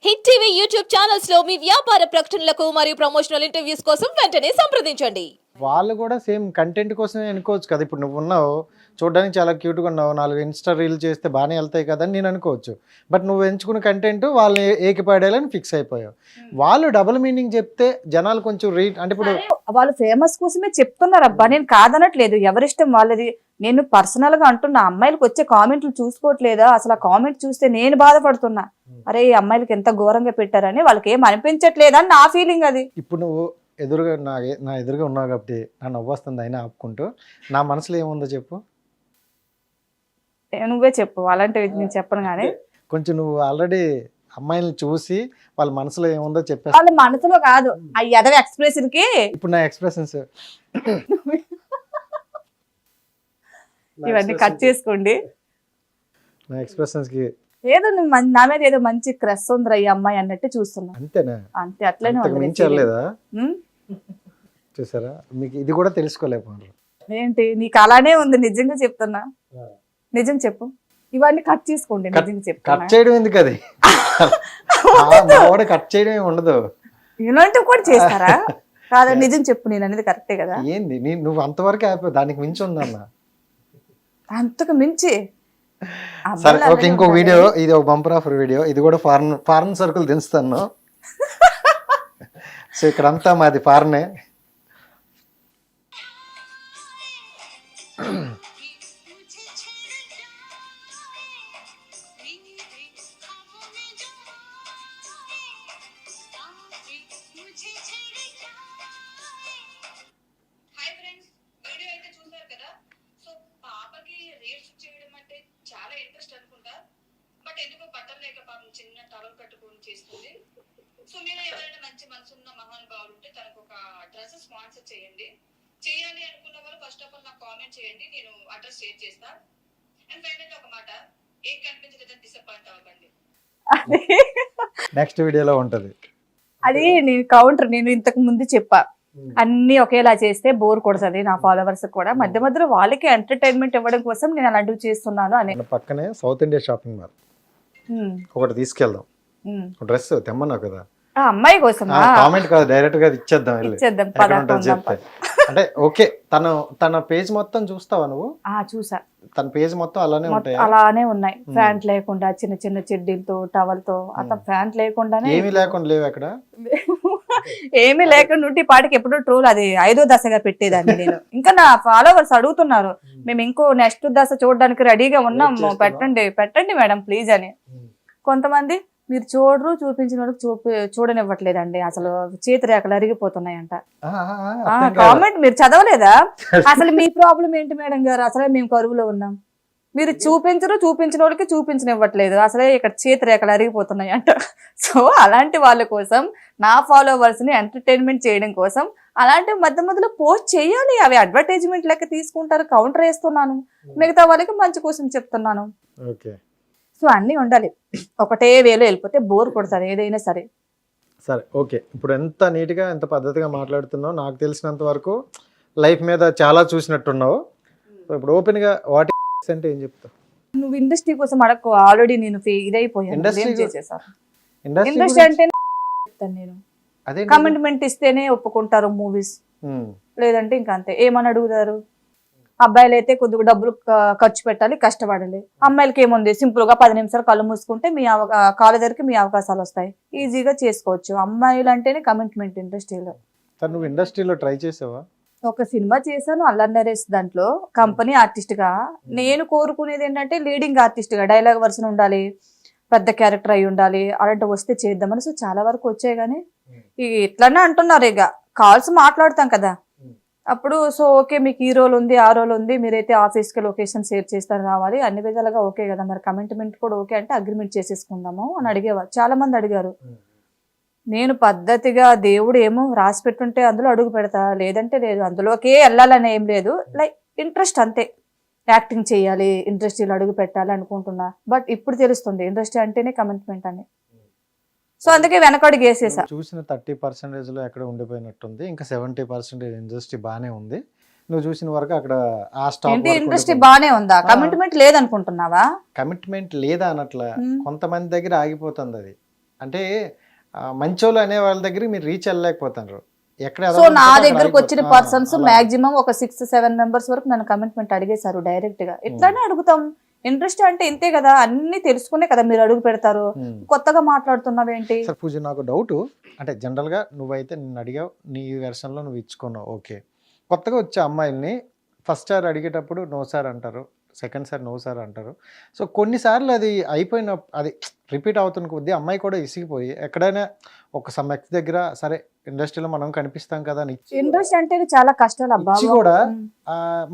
Hit TV YouTube channels లో మీ వ్యాపార ప్రకటనలకు మరియు ప్రమోషనల్ ఇంటర్వ్యూస్ కోసం వెంటనే సంప్రదించండి. వాళ్ళు కూడా సేమ్ కంటెంట్ కోసమే అనుకోవచ్చు కదా. ఇప్పుడు నువ్వు ఉన్నావు, చూడడానికి చాలా క్యూట్గా ఉన్నావు, 4 ఇన్స్టా రీల్ చేస్తే బాగానే వెళ్తాయి కదా అని నేను అనుకోవచ్చు. బట్ నువ్వు ఎంచుకున్న కంటెంట్ వాళ్ళని ఏకిపాడేయాలని ఫిక్స్ అయిపోయావు. వాళ్ళు డబుల్ మీనింగ్ చెప్తే జనాలు కొంచెం అంటే ఇప్పుడు వాళ్ళు ఫేమస్ కోసమే చెప్తున్నారు అబ్బా, నేను కాదనట్లేదు, ఎవరిష్టం వాళ్ళది. నేను పర్సనల్ గా అంటున్నా, అమ్మాయిలకు వచ్చే కామెంట్లు చూసుకోవట్లేదా? అసలు ఆ కామెంట్ చూస్తే నేను బాధపడుతున్నా, అరే ఈ అమ్మాయిలకి ఎంత ఘోరంగా పెట్టారని. వాళ్ళకి ఏం అనిపించట్లేదా అని నా ఫీలింగ్ అది. ఇప్పుడు నువ్వు ఎదురుగా నా ఎదురుగా ఉన్నావు కాబట్టి నా నవ్వు వస్తుంది అయినా ఆపుకుంటూ, నా మనసులో ఏముందో చెప్పు. నువ్వే చెప్పు, అలాంటివి నేను చెప్పను. కానీ కొంచెం నువ్వు ఆల్రెడీ అమ్మాయిని చూసి వాళ్ళ మనసులో ఏముందో చెప్పేసి. వాళ్ళ మనసులో కాదు, ఆ ఎదవ ఎక్స్ప్రెషన్ కి. ఇప్పుడు నా ఎక్స్ప్రెషన్స్ ఇవన్నీ కట్ చేసుకోండి. నా ఎక్స్ప్రెషన్స్ కి ఏదో నువ్వు నా మీద ఏదో మంచి క్రష్ ఉందిరా ఈ అమ్మాయి అన్నట్టు చూస్తున్నా. అంతేనా? అంతే, అట్లనే ఉంది. మించలేదా? చూసారా, మీకు ఇది కూడా తెలుసుకోలేకపోయారు. ఏంటి నీకు అలానే ఉంది? నిజంగా చెప్తున్నా, నిజం చెప్పు. ఇవన్నీ కట్ చేసుకోండి. నిజంగా చెప్తున్నా. కట్ చేయడం ఎందుకు? అది కట్ చేయడం ఉండదు. ఇలాంటివి కూడా చేస్తారా? కాదా, నిజం చెప్పు. నేను అనేది కరెక్టే కదా. ఏంది నువ్వు అంతవరకు అయిపోయి దానికి మించి ఉందన్న. అంతకు మించి సరే ఓకే, ఇంకో వీడియో, ఇది ఒక బంపర్ ఆఫర్ వీడియో. ఇది కూడా ఫారెన్ సరుకులు దించుతాను. సో ఇక్కడంతా మాది ఫారెనే. చాలా ఇంట్రెస్ట్ అనుకుంటా, బట్ ఎందుకో బట్టలు లేక పాపం చిన్న టవల్ కట్టుకొని చేస్తుంది. సో మీరు ఎవరైనా మంచి మనసున్న మహానుభావులు ఉంటే తనకు ఒక డ్రెస్ స్పాన్సర్ చేయండి. చేయాలి అనుకున్న వాళ్ళు ఫస్ట్ ఆఫ్ ఆల్ నాకు కామెంట్ చేయండి, నేను అడ్రస్ షేర్ చేస్తా. అండ్ ఫైనల్ ఒక మాట, ఏం కనిపించలేదని డిసప్పాయింట్ అవ్వకండి. నెక్స్ట్ వీడియోలో ఉంటది అది. నేను కౌంటర్, నేను ఇంతకు ముందు చెప్పా, అన్ని ఒకేలా చేస్తే బోర్ కొడుతుంది నా ఫాలోవర్స్ కూడా. మధ్య మధ్యలో వాళ్ళకి ఎంటర్టైన్మెంట్ ఇవ్వడం కోసం నేను అలాంటివి చేస్తున్నాను అని. పక్కనే సౌత్ ఇండియా షాపింగ్ మాల్ ఒకటి తీసుకెళ్దాం. డ్రెస్ తెమ్మన్నావు కదా, ఆ అమ్మాయి కోసం. కామెంట్ కాదు, డైరెక్ట్ గా ఇచ్చేద్దాం. ఇచ్చేద్దాం. అంటే ఓకే, తన పేజ్ మొత్తం చూస్తావా నువ్వు? చూసా, తన పేజ్ మొత్తం అలానే ఉంటాయి. అలానే ఉన్నాయి. ప్యాంట్ లేకుండా, చిన్న చిన్న చెడ్డీలతో, టవల్ తో. అతను ప్యాంట్ లేకుండానే, ఏమీ లేకుండా లేవు అక్కడ. ఏమీ లేకుండా ఉంటే పాటికి ఎప్పుడో ట్రోల్, అది 5వ దశగా పెట్టేదాన్ని నేను. ఇంకా నా ఫాలోవర్స్ అడుగుతున్నారు, మేము ఇంకో నెక్స్ట్ దశ చూడడానికి రెడీగా ఉన్నాము, పెట్టండి మేడం ప్లీజ్ అని. కొంతమంది మీరు చూపించిన వాళ్ళకి చూడనివ్వట్లేదండి, అసలు చేతి రేఖలు అరిగిపోతున్నాయంట. కామెంట్ మీరు చదవలేదా? అసలు మీ ప్రాబ్లం ఏంటి మేడం గారు? అసలే మేము కరువులో ఉన్నాం, మీరు చూపించిన వాళ్ళకి చూపించనివ్వట్లేదు, అసలే ఇక్కడ చేతి రేఖలు అరిగిపోతున్నాయి అంట. సో అలాంటి వాళ్ళ కోసం, నా ఫాలోవర్స్ ని ఎంటర్టైన్మెంట్ చేయడం కోసం అలాంటి మధ్య మధ్యలో పోస్ట్ చేయాలి. అవి అడ్వర్టైజ్మెంట్ లెక్క తీసుకుంటారు. కౌంటర్ వేస్తున్నాను, మిగతా వాళ్ళకి మంచి కోసం చెప్తున్నాను. సో అన్నీ ఉండాలి. ఒకటే వేలో వెళ్ళిపోతే బోర్ కొడుతుంది ఏదైనా సరే. సరే ఓకే, ఇప్పుడు ఎంత నీట్గా ఎంత పద్ధతిగా మాట్లాడుతున్నావు. నాకు తెలిసినంత వరకు లైఫ్ మీద చాలా చూసినట్టున్నావు. ఇప్పుడు ఓపెన్గా వాటి అంటే ఏం చెప్తావు? నువ్వు ఇండస్ట్రీ కోసం అడగకు, ఆల్రెడీ నేను ఇదైపోయాను. ఇండస్ట్రీ అంటే నేను అదే కమిట్మెంట్ ఇస్తేనే ఒప్పుకుంటారు మూవీస్, లేదంటే ఇంకా అంతే. ఏమని అడుగుతారు? అబ్బాయిలు అయితే కొద్దిగా డబ్బులు ఖర్చు పెట్టాలి, కష్టపడాలి. అమ్మాయిలకి ఏముంది, సింపుల్ గా 10 నిమిషాలు కళ్ళు మూసుకుంటే మీ కాళ్ళ దగ్గరికి మీ అవకాశాలు వస్తాయి, ఈజీగా చేసుకోవచ్చు. అమ్మాయిలు అంటేనే కమిట్మెంట్ ఇండస్ట్రీలో. నువ్వు ఇండస్ట్రీలో ట్రై చేసావా? ఒక సినిమా చేశాను, అల్లరి నరేష్. దాంట్లో కంపెనీ ఆర్టిస్ట్ గా. నేను కోరుకునేది ఏంటంటే లీడింగ్ ఆర్టిస్ట్ గా, డైలాగ్ వర్షన్ ఉండాలి, పెద్ద క్యారెక్టర్ అయి ఉండాలి, అలాంటి వస్తే చేద్దామని. సో చాలా వరకు వచ్చాయి. కానీ ఇట్లానే అంటున్నారు, ఇక కాల్స్ మాట్లాడతాం కదా అప్పుడు. సో ఓకే, మీకు ఈ రోల్ ఉంది, ఆ రోల్ ఉంది, మీరైతే ఆఫీస్కి లొకేషన్ షేర్ చేస్తారు, రావాలి, అన్ని విధాలుగా ఓకే కదా, మరి కమిట్మెంట్ కూడా ఓకే అంటే అగ్రిమెంట్ చేసేసుకుందాము అని అడిగేవారు. చాలా మంది అడిగారు. నేను పద్ధతిగా దేవుడు ఏమో రాసి పెట్టుంటే అందులో అడుగు పెడతా, లేదంటే లేదు. అందులోకే వెళ్ళాలని ఏం లేదు, లైక్ ఇంట్రెస్ట్ అంతే. యాక్టింగ్ చేయాలి, ఇండస్ట్రీలో అడుగు పెట్టాలి అనుకుంటున్నా. బట్ ఇప్పుడు తెలుస్తుంది ఇండస్ట్రీ అంటేనే కమిట్మెంట్ అని. సో అందుకే వెనకడుగు వేసేసా. చూసిన 30% ఎక్కడ ఉండిపోయినట్టుంది, ఇంకా 70% ఇండస్ట్రీ బాగానే ఉంది. నువ్వు చూసిన వరకు అక్కడ ఆ స్టాప్ ఇండస్ట్రీ బానే ఉందా? కమిట్మెంట్ లేదనుకుంటున్నావా? కమిట్మెంట్ లేదా అనట్లా, కొంతమంది దగ్గర ఆగిపోతుంది అది. అంటే మంచోళ్ళు అనే వాళ్ళ దగ్గర మీరు రీచ్ వెళ్ళలేకపోతున్నారు. ఎక్కడ సో ఎదవలు నా ఉంటే అక్కడ దగ్గరకు వచ్చిన ఆగిపోతారు. పర్సన్స్ అలా. మాక్సిమం ఒక 6-7 మెంబర్స్ వరకు నన్ను కమిట్మెంట్ అడిగేశారు డైరెక్ట్ గా. ఇట్లానే అడుగుతాం. ఇంట్రెస్ట్ అంటే ఇంతే కదా, అన్ని తెలుసుకునే కదా మీరు అడుగు పెడతారు. ఉమ్. కొత్తగా మాట్లాడుతున్నావేంటి? సార్ పూజ, నాకు డౌట్, అంటే జనరల్గా నువ్వైతే నిన్ను అడిగావు, నీ వెర్షన్లో నువ్వు ఇచ్చుకున్నావు, ఓకే. కొత్తగా వచ్చే అమ్మాయిల్ని ఫస్ట్ సార్ అడిగేటప్పుడు నో సార్ అంటారు, సెకండ్ సార్ నో సార్ అంటారు. సో కొన్నిసార్లు అది అయిపోయిన, అది రిపీట్ అవుతున్న కొద్దీ అమ్మాయి కూడా ఇసిగిపోయి ఎక్కడైనా ఒక సమ్ వ్యక్తి దగ్గర సరే ఇండస్ట్రీలో మనం కనిపిస్తాం కదా అని ఇచ్చి ఇంట్రెస్ట్ అంటే చాలా కష్టాలు అబ్బా. ఇచ్చి కూడా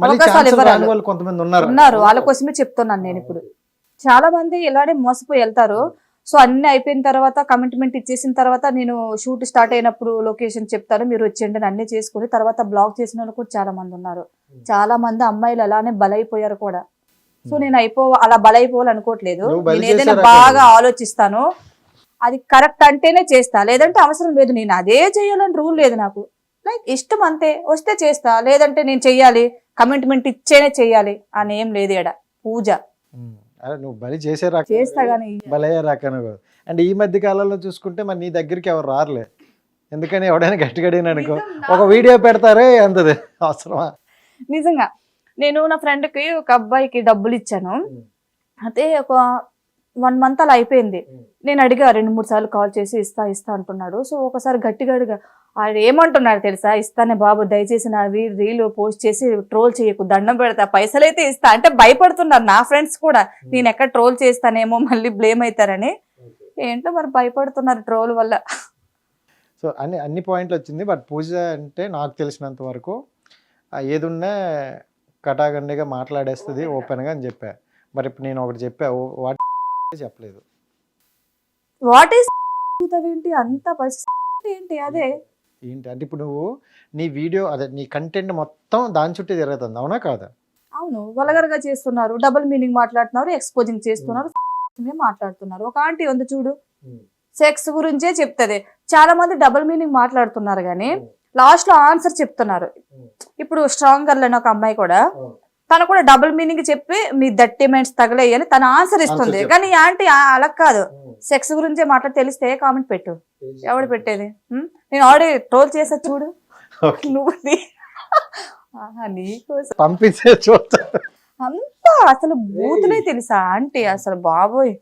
మళ్ళీ అవకాశాలు ఛాన్స్ ఇవ్వరాదు. రాని వాళ్ళు కొంతమంది ఉన్నారు. వాళ్ళ కోసమే చెప్తున్నాను నేను ఇప్పుడు. చాలా మంది ఇలానే మోసపోయి వెళ్తారు. సో అన్ని అయిపోయిన తర్వాత కమిట్మెంట్ ఇచ్చేసిన తర్వాత నేను షూట్ స్టార్ట్ అయినప్పుడు లొకేషన్ చెప్తాను, మీరు వచ్చేయండి అని అన్ని చేసుకుని తర్వాత బ్లాక్ చేసిన వాళ్ళు కూడా చాలా మంది ఉన్నారు. చాలా మంది అమ్మాయిలు అలానే బలైపోయారు కూడా. సో నేను అలా బలైపోవాలి అనుకోవట్లేదు. నువ్వు బలి నేను ఏదైనా చేశారా బాగా ఆలోచిస్తాను, అది కరెక్ట్ అంటేనే చేస్తా, లేదంటే అవసరం లేదు. నేను అదే చేయాలని రూల్ లేదు నాకు. లైక్ ఇష్టం అంతే, వస్తే చేస్తా, లేదంటే నేను చెయ్యాలి కమిట్మెంట్ ఇచ్చేనే చెయ్యాలి అని ఏం లేదు. ఎడ పూజ అరే నువ్వు బలి చేసే రాక చేస్తా గానీ బలయ్యే రాకను. అండ్ ఈ మధ్య కాలంలో చూసుకుంటే మరి నీ దగ్గరికి ఎవరు రారులే, ఎందుకని ఎవడైనా గట్టిగా అడిగిన అనుకో ఒక వీడియో పెడతారే అంతది అవసరమా? నిజంగా నేను నా ఫ్రెండ్ కి ఒక అబ్బాయికి డబ్బులు ఇచ్చాను. అయితే ఒక 1 month అలా అయిపోయింది. నేను అడిగా 2-3 సార్లు కాల్ చేసి ఇస్తా అంటున్నాడు. సో ఒకసారి గట్టిగా అడిగా, ఆయన ఏమంటున్నాడు తెలుసా, ఇస్తానే బాబు దయచేసి నా రీల్ పోస్ట్ చేసి ట్రోల్ చేయకు, దండం పెడతా, పైసలైతే ఇస్తా అంటే భయపడుతున్నారు నా ఫ్రెండ్స్ కూడా. నేను ఎక్కడ ట్రోల్ చేస్తానేమో మళ్ళీ బ్లేమ్ అవుతారని. ఏంటో మరి భయపడుతున్నారు ట్రోల్ వల్ల. సో అన్ని పాయింట్లు వచ్చింది. బట్ పూజ అంటే నాకు తెలిసినంత వరకు ఏదున్నా కటాగండిగా మాట్లాడేస్తుంది ఓపెన్గా అని చెప్పా. మరి ఇప్పుడు నేను ఒకటి చెప్పా, వాటి చెప్పలేదు. వాట్ ఈస్ ఏంటి అంత పరిస్థితి ఏంటి? అదే ఏంటి అంటే ఇప్పుడు నువ్వు నీ వీడియో, అదే నీ కంటెంట్ మొత్తం దాని చుట్టూ తిరుగుతుంది, అవునా కాదా? అవును, వల్గర్గా చేస్తున్నారు, డబుల్ మీనింగ్ మాట్లాడుతున్నారు, ఎక్స్పోజింగ్ చేస్తున్నారు, మాట్లాడుతున్నారు. ఒక ఆంటీ ఉంది చూడు, సెక్స్ గురించే చెప్తుంది. చాలా మంది డబుల్ మీనింగ్ మాట్లాడుతున్నారు కానీ లాస్ట్ లో ఆన్సర్ చెప్తున్నారు. ఇప్పుడు స్ట్రాంగ్ గర్ల్ అని ఒక అమ్మాయి కూడా, తను కూడా డబుల్ మీనింగ్ చెప్పి మీ దట్టి మైండ్స్ తగలేయి అని తన ఆన్సర్ ఇస్తుంది. కానీ ఈ ఆంటీ అలా కాదు, సెక్స్ గురించే మాట్లాడి, తెలిస్తే కామెంట్ పెట్టు. ఎవడు పెట్టేది? నేను ఆల్రెడీ ట్రోల్ చేసా చూడు. నువ్వు నీకోసం పంపించే చూస్తా అంతా అసలు బూతులే తెలుసా ఆంటీ, అసలు బాబోయ్.